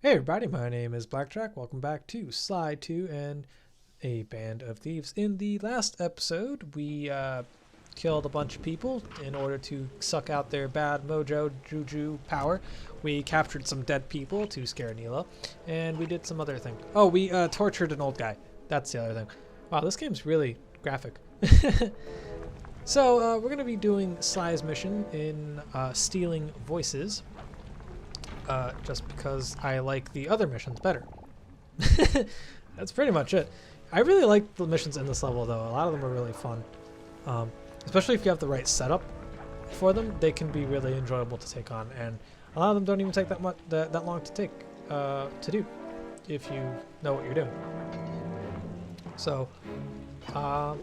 Hey everybody, my name is BlakJak. Welcome back to Slide 2 and a Band of Thieves. In the last episode, we killed a bunch of people in order to suck out their bad mojo juju power. We captured some dead people to scare Neela, and we did some other thing. Oh, we tortured an old guy. That's the other thing. Wow, this game's really graphic. So we're going to be doing Sly's mission in stealing voices. Just because I like the other missions better. That's pretty much it. I really like the missions in this level though. A lot of them are really fun. Especially if you have the right setup for them, they can be really enjoyable to take on, and a lot of them don't even take that long to take to do if you know what you're doing. So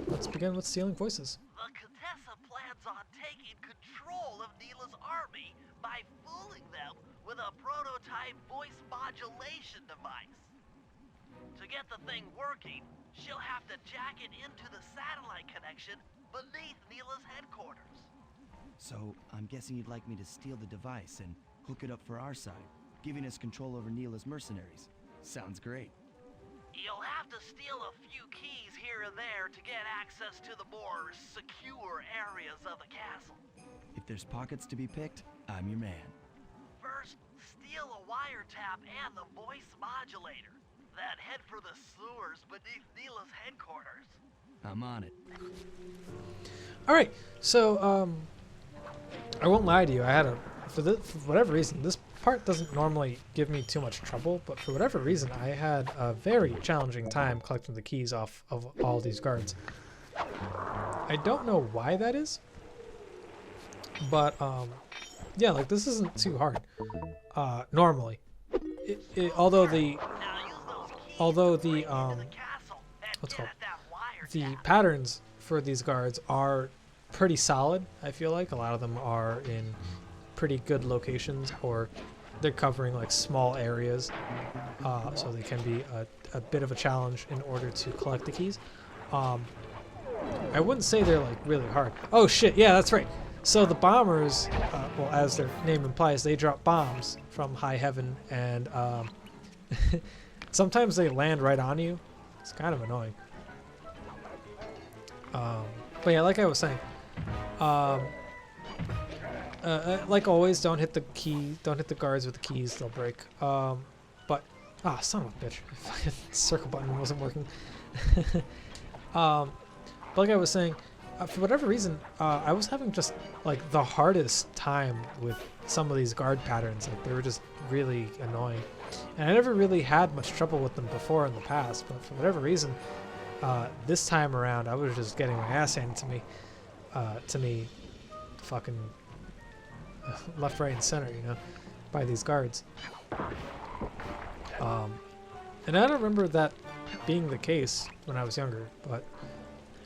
let's begin with stealing voices. The Contessa plans on taking control of Neela's army by fooling them with a prototype voice modulation device. To get the thing working, she'll have to jack it into the satellite connection beneath Neela's headquarters. So, I'm guessing you'd like me to steal the device and hook it up for our side, giving us control over Neela's mercenaries. Sounds great. You'll have to steal a few keys here and there to get access to the more secure areas of the castle. If there's pockets to be picked, I'm your man. First, steal a wiretap and the voice modulator. Then head for the sewers beneath Neela's headquarters. I'm on it. Alright, so I won't lie to you, I had for whatever reason, this part doesn't normally give me too much trouble, but for whatever reason I had a very challenging time collecting the keys off of all these guards. I don't know why that is, but yeah, like this isn't too hard normally. Although the what's called, the patterns for these guards are pretty solid. I feel like a lot of them are in pretty good locations, or they're covering like small areas, so they can be a bit of a challenge in order to collect the keys. I wouldn't say they're like really hard. Oh shit, yeah, that's right. So the bombers, well, as their name implies, they drop bombs from high heaven, and sometimes they land right on you. It's kind of annoying. But yeah, like I was saying, like always, don't hit the guards with the keys; they'll break. But son of a bitch, the circle button wasn't working. But like I was saying, for whatever reason, I was having just like the hardest time with some of these guard patterns. Like they were just really annoying, and I never really had much trouble with them before in the past. But for whatever reason, this time around, I was just getting my ass handed to me, fucking left, right, and center, you know, by these guards. And I don't remember that being the case when I was younger, but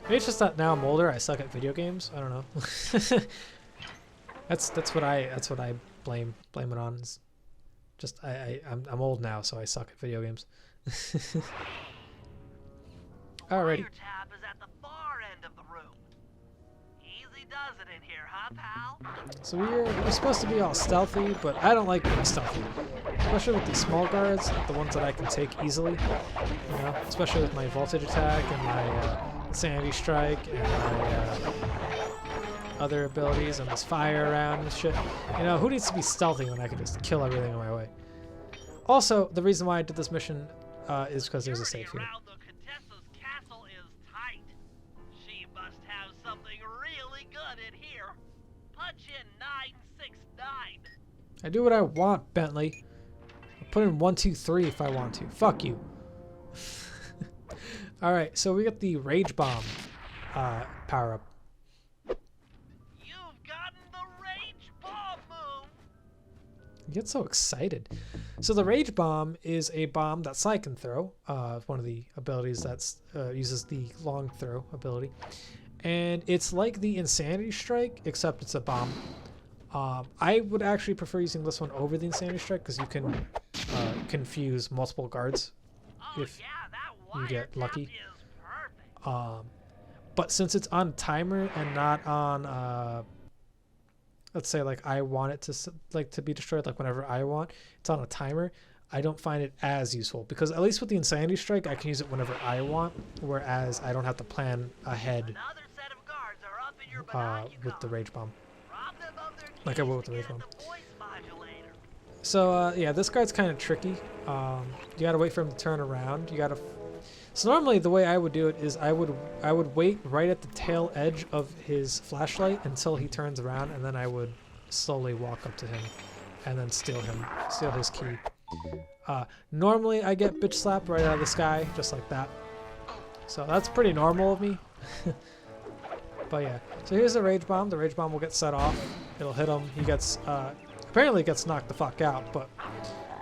maybe it's just that now I'm older, I suck at video games. I don't know. that's what I blame it on. It's just I'm old now, so I suck at video games. Alrighty. Wiretap is at the far end of the room. Easy does it in here, huh, pal? So we're supposed to be all stealthy, but I don't like being stealthy, especially with these small guards, the ones that I can take easily. You know, especially with my voltage attack and my sanity strike and my other abilities and this fire around and shit. You know, who needs to be stealthy when I can just kill everything in my way? Also, the reason why I did this mission is because there's a safe here. Around the Contessa's castle is tight. She must have something really good in here. Punch in 969. I do what I want, Bentley. I'll put in 1, 2, 3 if I want to. Fuck you. Alright, so we got the Rage Bomb power up. You've gotten the Rage Bomb move. You get so excited. So the Rage Bomb is a bomb that Sly can throw. One of the abilities that uses the long throw ability. And it's like the Insanity Strike, except it's a bomb. I would actually prefer using this one over the Insanity Strike because you can confuse multiple guards if you get lucky. But since it's on timer and not on let's say like I want it to be destroyed, like whenever I want, it's on a timer, I don't find it as useful because at least with the Insanity Strike, I can use it whenever I want, whereas I don't have to plan ahead Another set of guards are up in your with the Rage Bomb, Rob them of their like I keys will with to the Rage get Bomb. at the voice modulator. So yeah, this guard's kind of tricky. You gotta wait for him to turn around. You gotta. So normally the way I would do it is I would wait right at the tail edge of his flashlight until he turns around, and then I would slowly walk up to him, and then steal his key. Normally I get bitch slapped right out of the sky, just like that. So that's pretty normal of me. But yeah, so here's the Rage Bomb. The Rage Bomb will get set off. It'll hit him. He gets apparently gets knocked the fuck out, but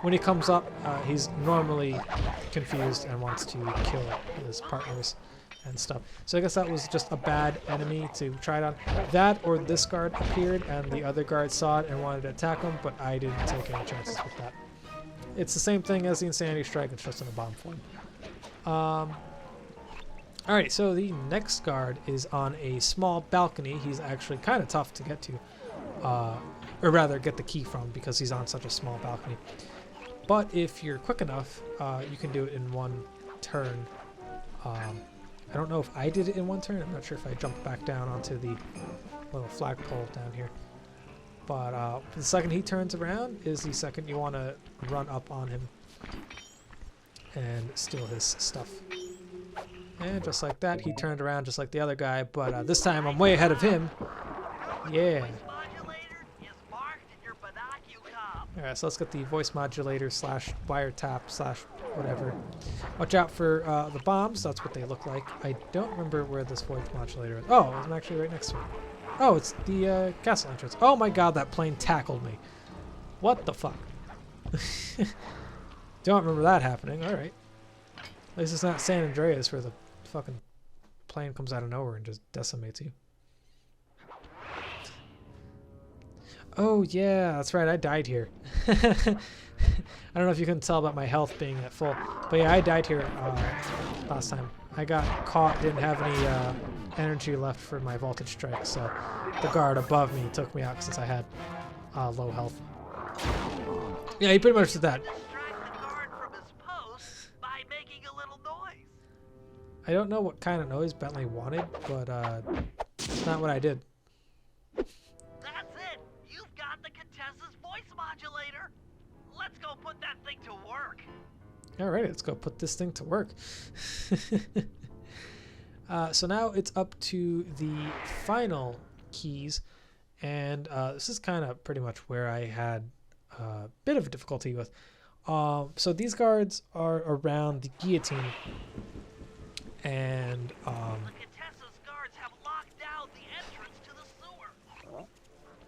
when he comes up, he's normally confused and wants to kill his partners and stuff. So I guess that was just a bad enemy to try it on. That or this guard appeared and the other guard saw it and wanted to attack him, but I didn't take any chances with that. It's the same thing as the Insanity Strike, it's just in a bomb form. Alright, so the next guard is on a small balcony. He's actually kind of tough to get to. Or rather, get the key from because he's on such a small balcony. But if you're quick enough, you can do it in one turn. I don't know if I did it in one turn. I'm not sure if I jumped back down onto the little flagpole down here. But the second he turns around is the second you want to run up on him and steal his stuff. And just like that, he turned around just like the other guy, but this time I'm way ahead of him. Yeah. Alright, so let's get the voice modulator slash wiretap slash whatever. Watch out for the bombs. That's what they look like. I don't remember where this voice modulator is. Oh, I'm actually right next to it. Oh, it's the castle entrance. Oh my god, that plane tackled me. What the fuck? Don't remember that happening. Alright. At least it's not San Andreas where the fucking plane comes out of nowhere and just decimates you. Oh yeah, that's right, I died here. I don't know if you can tell about my health being at full, but yeah, I died here last time. I got caught, didn't have any energy left for my voltage strike, so the guard above me took me out since I had low health. Yeah, he pretty much did that. I don't know what kind of noise Bentley wanted, but it's not what I did. Let's go put that thing to work. Alright, let's go put this thing to work. So now it's up to the final keys, and this is kind of pretty much where I had a bit of a difficulty with. So these guards are around the guillotine, and the Contessa's guards have locked down the entrance to the sewer.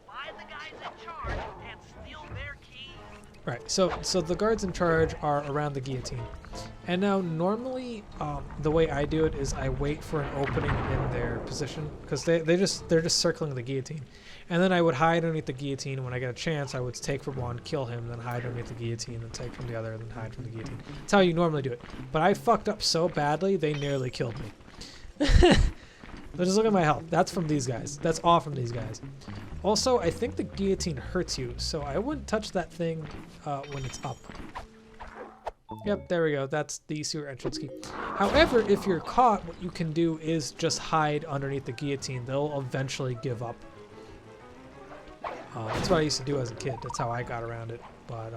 Find the guys in charge and steal their keys. right, so the guards in charge are around the guillotine. And now normally the way I do it is I wait for an opening in their position because they're just circling the guillotine. And then I would hide underneath the guillotine, and when I get a chance I would take from one, kill him, then hide underneath the guillotine, then take from the other, then hide from the guillotine. That's how you normally do it. But I fucked up so badly they nearly killed me. But just look at my health. That's from these guys. That's all from these guys. Also, I think the guillotine hurts you, so I wouldn't touch that thing when it's up. Yep, there we go. That's the sewer entrance key. However, if you're caught, what you can do is just hide underneath the guillotine. They'll eventually give up. That's what I used to do as a kid. That's how I got around it. But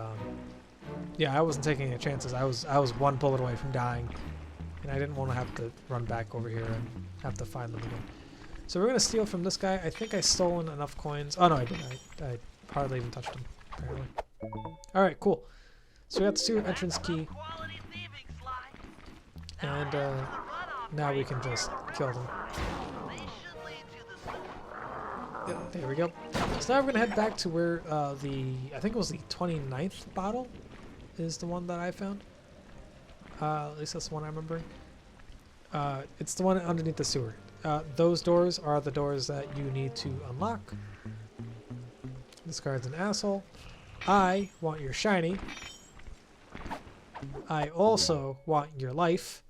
yeah, I wasn't taking any chances. I was one bullet away from dying, and I didn't want to have to run back over here and have to find them again. So we're gonna steal from this guy. I think I stolen enough coins. Oh no, I didn't. I hardly even touched him. Apparently. All right, cool. So we got the sewer entrance key, and now we can just kill them. Yep, there we go. So now we're gonna head back to where I think it was the 29th bottle is the one that I found. At least that's the one I remember. It's the one underneath the sewer. Those doors are the doors that you need to unlock. This guard's an asshole. I want your shiny. I also want your life.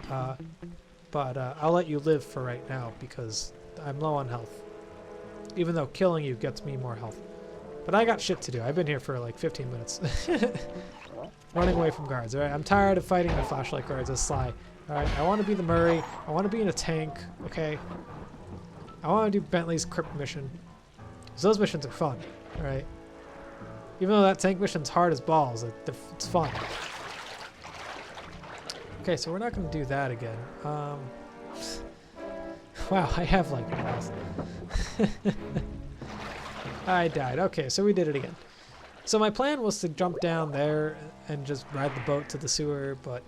But I'll let you live for right now because I'm low on health. Even though killing you gets me more health. But I got shit to do. I've been here for like 15 minutes. running away from guards. All right, I'm tired of fighting the flashlight guards as Sly. All right, I want to be the Murray. I want to be in a tank. Okay. I want to do Bentley's Crypt mission. So those missions are fun. All right. Even though that tank mission's hard as balls, it's fun. Okay, so we're not going to do that again. Wow, I have like balls. I died. Okay, so we did it again. So my plan was to jump down there and just ride the boat to the sewer, but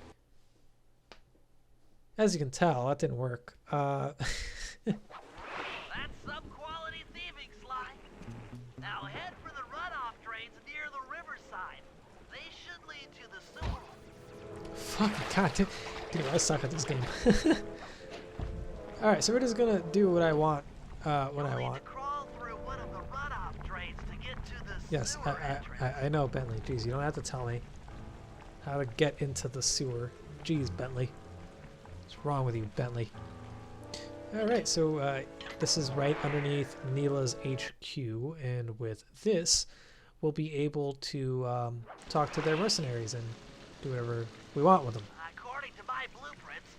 as you can tell, that didn't work. That's some quality thieving, Sly. Now head for the runoff drains near the riverside. They should lead to the sewer. Fucking god, dude, I suck at this game. Alright, so we're just gonna do what I want, when I want. Crawl through one of the runoff drains to get to the Yes, sewer entrance. I know, Bentley. Jeez, you don't have to tell me how to get into the sewer. Jeez, Bentley. What's wrong with you, Bentley? Alright, so this is right underneath Neela's HQ, and with this, we'll be able to talk to their mercenaries and do whatever we want with them. According to my blueprints,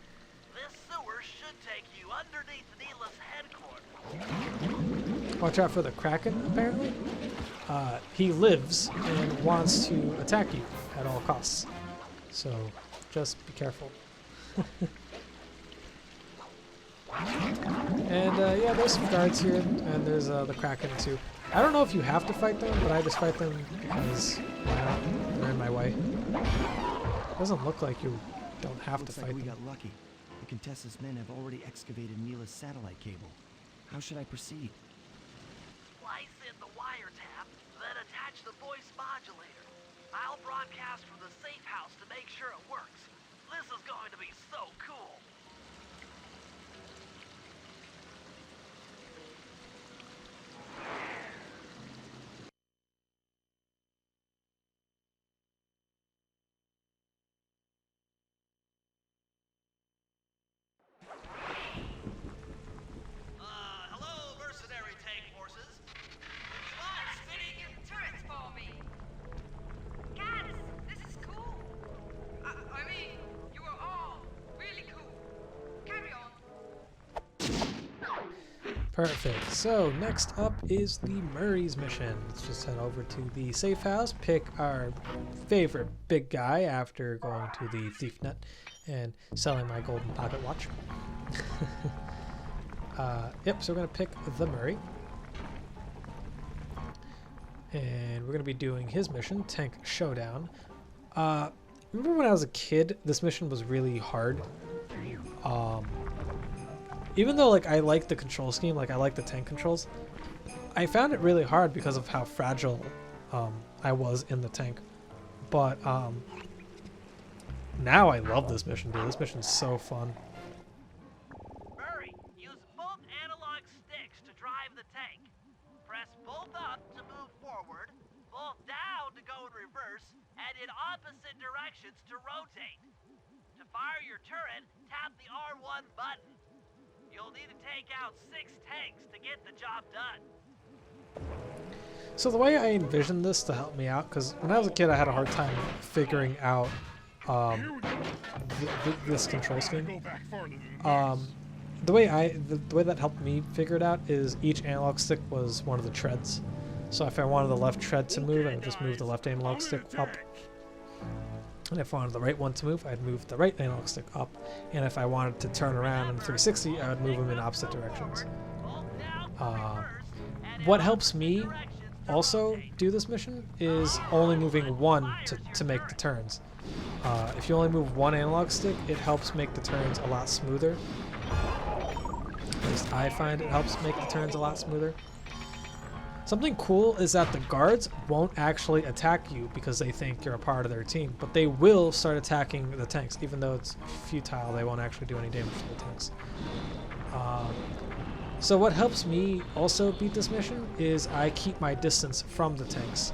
this sewer should take you underneath Neela's headquarters. Watch out for the Kraken, apparently. He lives and wants to attack you at all costs. So, just be careful. And yeah, there's some guards here, and there's the Kraken too. I don't know if you have to fight them, but I just fight them because why not? They're in my way. Doesn't look like you don't have to fight we them. got lucky. The Contessa's men have already excavated Neela's satellite cable. How should I proceed? Slice in the wiretap, then attach the voice modulator. I'll broadcast from the safe house to make sure it works. This is going to be so cool. Hello, mercenary tank forces. Slice fitting in Turrets for me. Guys, this is cool. I mean, you are all really cool. Carry on. Perfect. So next up is the Murray's mission. Let's just head over to the safe house, pick our favorite big guy after going to the thief net and selling my golden pocket watch. Yep, so we're gonna pick the Murray. And we're gonna be doing his mission, Tank Showdown. Remember when I was a kid, this mission was really hard. Even though like I like the control scheme, like I like the tank controls, I found it really hard because of how fragile I was in the tank. But now I love this mission, dude. This mission's so fun. Murray, use both analog sticks to drive the tank. Press both up to move forward, both down to go in reverse, and in opposite directions to rotate. To fire your turret, tap the R1 button. You'll need to take out 6 tanks to get the job done. So the way I envisioned this to help me out, because when I was a kid I had a hard time figuring out this control scheme. The way that helped me figure it out is each analog stick was one of the treads. So if I wanted the left tread to move, I would just move the left analog stick up. And if I wanted the right one to move, I'd move the right analog stick up. And if I wanted to turn around in 360, I would move them in opposite directions. What helps me also do this mission is only moving one to make the turns. If you only move one analog stick, it helps make the turns a lot smoother. At least I find it helps make the turns a lot smoother. Something cool is that the guards won't actually attack you because they think you're a part of their team, but they will start attacking the tanks. Even though it's futile, they won't actually do any damage to the tanks. So what helps me also beat this mission is I keep my distance from the tanks,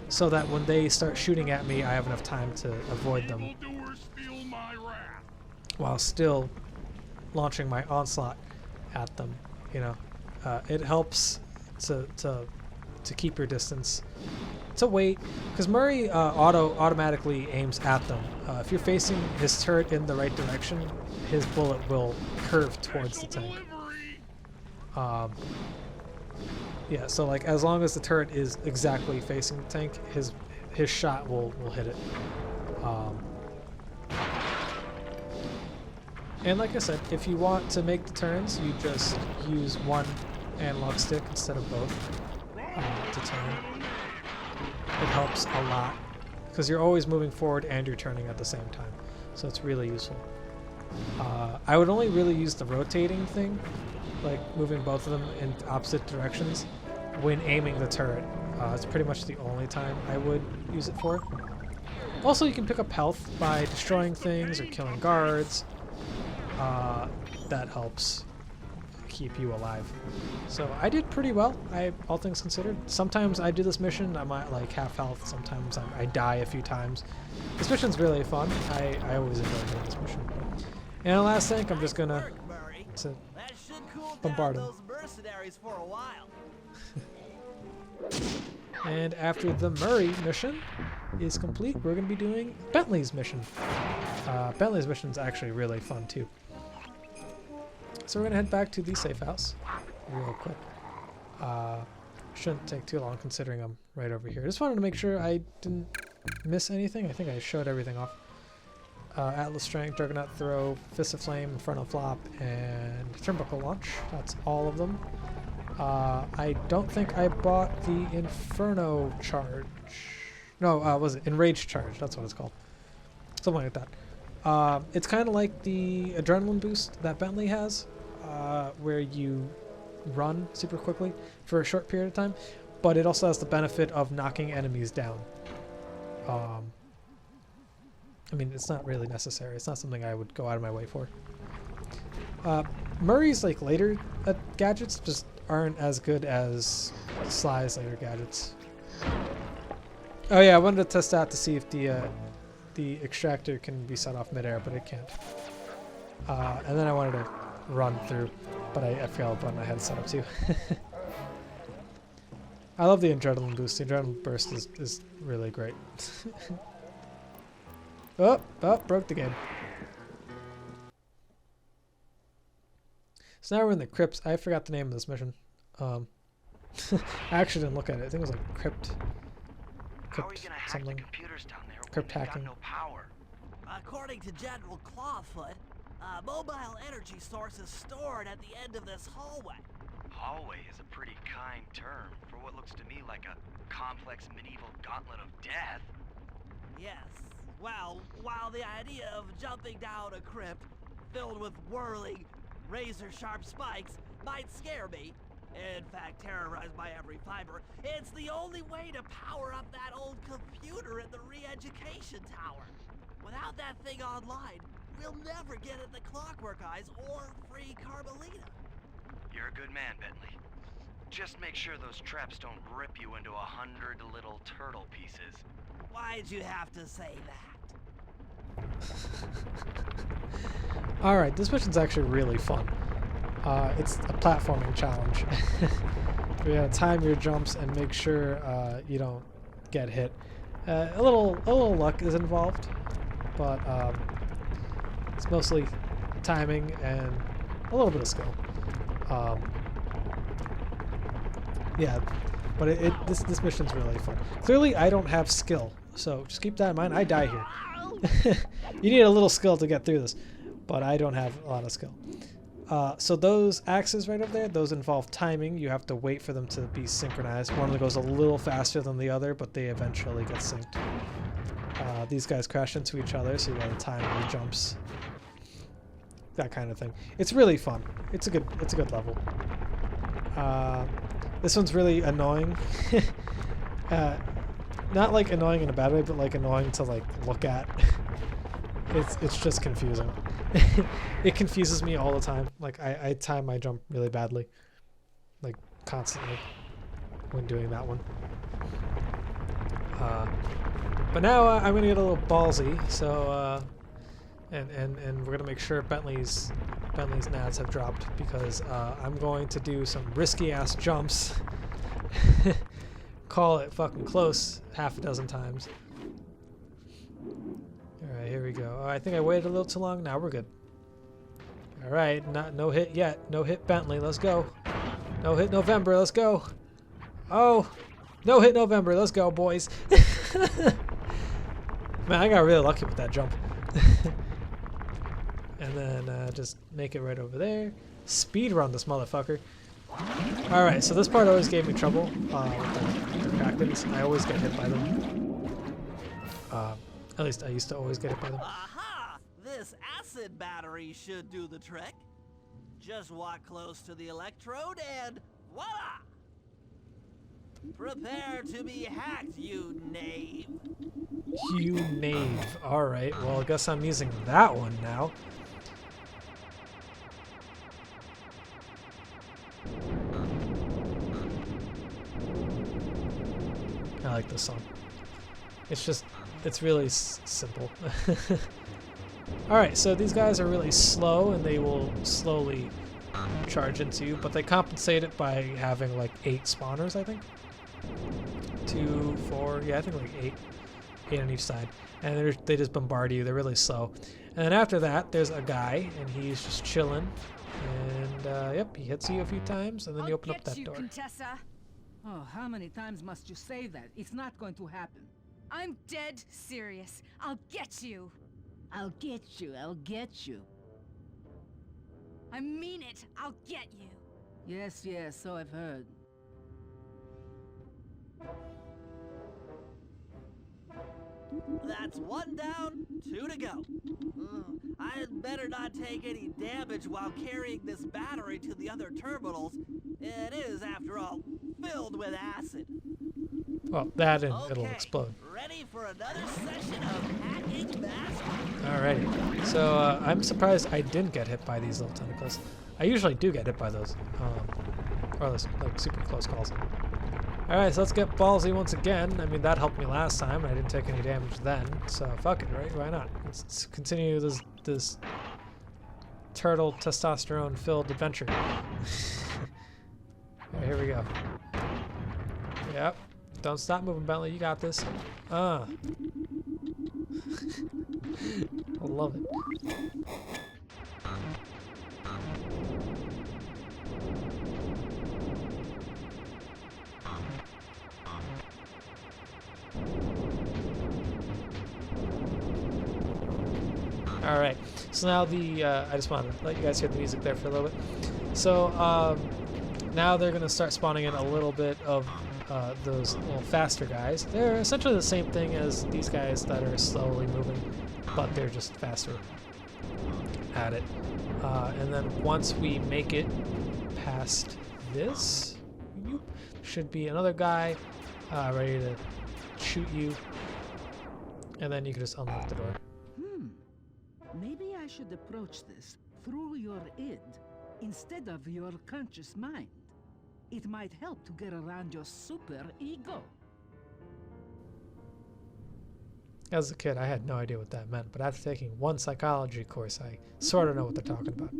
so that when they start shooting at me, I have enough time to avoid them while still launching my onslaught at them. You know, it helps to to keep your distance, to wait, because Murray automatically aims at them. If you're facing his turret in the right direction, his bullet will curve towards the tank. Yeah, so like as long as the turret is exactly facing the tank, his shot will hit it. And like I said, if you want to make the turns, you just use one analog stick instead of both to turn. It helps a lot because you're always moving forward and you're turning at the same time, so it's really useful. I would only really use the rotating thing, like moving both of them in opposite directions, when aiming the turret. It's pretty much the only time I would use it for. Also, you can pick up health by destroying things or killing guards. That helps keep you alive. So I did pretty well, all things considered. Sometimes I do this mission, I'm at like half health, sometimes I die a few times. This mission's really fun. I always enjoy doing this mission. And the last thing, I'm just gonna bombard him. And after the Murray mission is complete, we're going to be doing Bentley's mission. Bentley's mission is actually really fun too. So we're going to head back to the safe house real quick. Shouldn't take too long considering I'm right over here. Just wanted to make sure I didn't miss anything. I think I showed everything off. Atlas Strength, Juggernaut Throw, Fist of Flame, Inferno Flop, and Turnbuckle Launch. That's all of them. I don't think I bought the Inferno Charge. No, was it Enraged Charge? That's what it's called. Something like that. It's kind of like the Adrenaline Boost that Bentley has, where you run super quickly for a short period of time, but it also has the benefit of knocking enemies down. I mean, it's not really necessary. It's not something I would go out of my way for. Murray's like later gadgets just aren't as good as Sly's later gadgets. Oh yeah, I wanted to test out to see if the extractor can be set off midair, but it can't. And then I wanted to run through, but I forgot what button I had set up too. I love the Adrenaline Boost. The Adrenaline Burst is really great. Oh, broke the game. So now we're in the crypts. I forgot the name of this mission. I actually didn't look at it. I think it was like Crypt How are you gonna hack something. the computers down there when Crypt you've got hacking. no power? According to General Clawfoot, a mobile energy source is stored at the end of this hallway. Hallway is a pretty kind term for what looks to me like a complex medieval gauntlet of death. Yes. Well, while the idea of jumping down a crypt filled with whirling, razor-sharp spikes might scare me, in fact terrorize my every fiber, it's the only way to power up that old computer in the re-education tower. Without that thing online, we'll never get at the Clockwork Eyes or free Carmelita. You're a good man, Bentley. Just make sure those traps don't rip you into 100 little turtle pieces. Why'd you have to say that? Alright, this mission's actually really fun. It's a platforming challenge. You gotta time your jumps and make sure you don't get hit. A little luck is involved, but it's mostly timing and a little bit of skill. Yeah, but this mission's really fun. Clearly, I don't have skill, so just keep that in mind. I die here. You need a little skill to get through this, but I don't have a lot of skill. So those axes right over there, those involve timing. You have to wait for them to be synchronized. One of them goes a little faster than the other, but they eventually get synced. These guys crash into each other, so you gotta time your jumps. That kind of thing. It's really fun. It's a good level. This one's really annoying. Not like annoying in a bad way, but like annoying to like look at. It's just confusing. It confuses me all the time. Like I time my jump really badly, like constantly when doing that one. But now I'm gonna get a little ballsy. So and we're gonna make sure Bentley's nads have dropped because I'm going to do some risky ass jumps. call it fucking close half a dozen times. Alright, here we go. Oh, I think I waited a little too long. Now we're good. Alright, no hit yet. No hit Bentley. Let's go. No hit November. Let's go. Oh, no hit November. Let's go, boys. Man, I got really lucky with that jump. And then just make it right over there. Speed run this motherfucker. Alright, so this part always gave me trouble with the Krakens. I always get hit by them. At least I used to always get hit by them. Aha! This acid battery should do the trick. Just walk close to the electrode and voila! Prepare to be hacked, you knave. You knave. Alright, well I guess I'm using that one now. I like this song. It's really simple. Alright, so these guys are really slow and they will slowly charge into you, but they compensate it by having like 8 spawners, I think. 2, 4, yeah, I think like 8 on each side. And they just bombard you, they're really slow. And then after that, there's a guy, and he's just chilling. And yep, he hits you a few times, and then you open up that door. Contessa. Oh, how many times must you say that? It's not going to happen. I'm dead serious. I'll get you. I'll get you, I'll get you. I mean it. I'll get you. Yes, yes, so I've heard. That's 1 down, 2 to go. I'd better not take any damage while carrying this battery to the other terminals. It is, after all, filled with acid. Well, that and Okay, it'll explode. ready for another session of hacking master. Alrighty. So I'm surprised I didn't get hit by these little tentacles. I usually do get hit by those. Or those like super close calls. Alright, so let's get ballsy once again. I mean, that helped me last time, and I didn't take any damage then. So fuck it, right? Why not? Let's continue this turtle testosterone-filled adventure. Alright, here we go. Yep. Don't stop moving, Bentley. You got this. I love it. Alright, so now I just wanted to let you guys hear the music there for a little bit. So now they're going to start spawning in a little bit of those little faster guys. They're essentially the same thing as these guys that are slowly moving, but they're just faster at it. And then once we make it past this, should be another guy ready to shoot you, and then you can just unlock the door. Maybe I should approach this through your id instead of your conscious mind. It might help to get around your super ego. As a kid, I had no idea what that meant, but after taking one psychology course, I sort of know what they're talking about.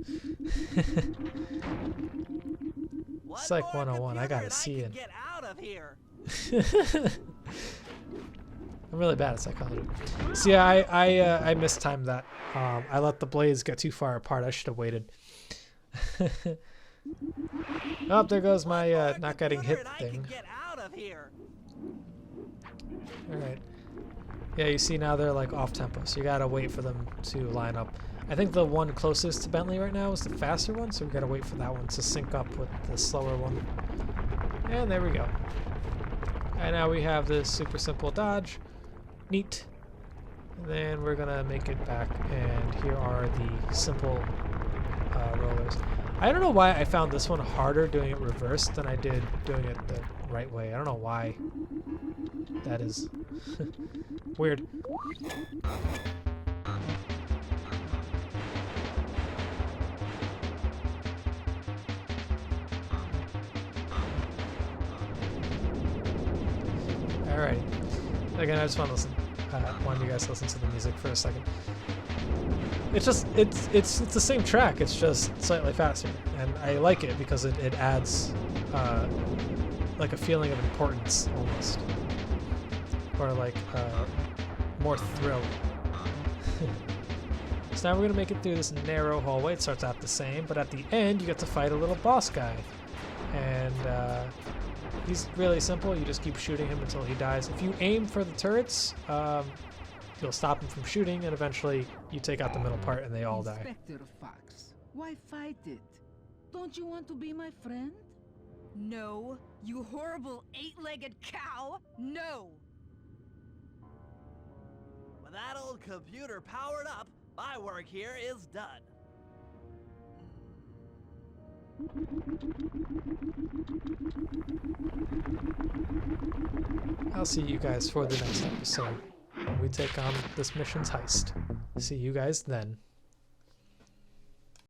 Psych 101, I gotta see it. Get out of here. I'm really bad at psychology. See, I mistimed that. I let the blades get too far apart. I should have waited. Oh, there goes my not getting hit thing. Get out of here. Alright. Yeah, you see now they're like off tempo, so you gotta wait for them to line up. I think the one closest to Bentley right now is the faster one, so we gotta wait for that one to sync up with the slower one. And there we go. And now we have this super simple dodge. Neat. And then we're gonna make it back, and here are the simple rollers. I don't know why I found this one harder doing it reversed than I did doing it the right way. I don't know why that is. Weird. Alright. Again, I just want to listen. Wanted you guys to listen to the music for a second. It's just it's the same track. It's just slightly faster, and I like it because it adds like a feeling of importance almost, or like more thrill. So now we're gonna make it through this narrow hallway. It starts out the same, but at the end you get to fight a little boss guy, and he's really simple. You just keep shooting him until he dies. If you aim for the turrets, you'll stop him from shooting, and eventually you take out the middle part and they all die. Inspector Fox, why fight it? Don't you want to be my friend? No, you horrible eight-legged cow! No! With that old computer powered up, my work here is done. I'll see you guys for the next episode when we take on this mission's heist. See you guys then.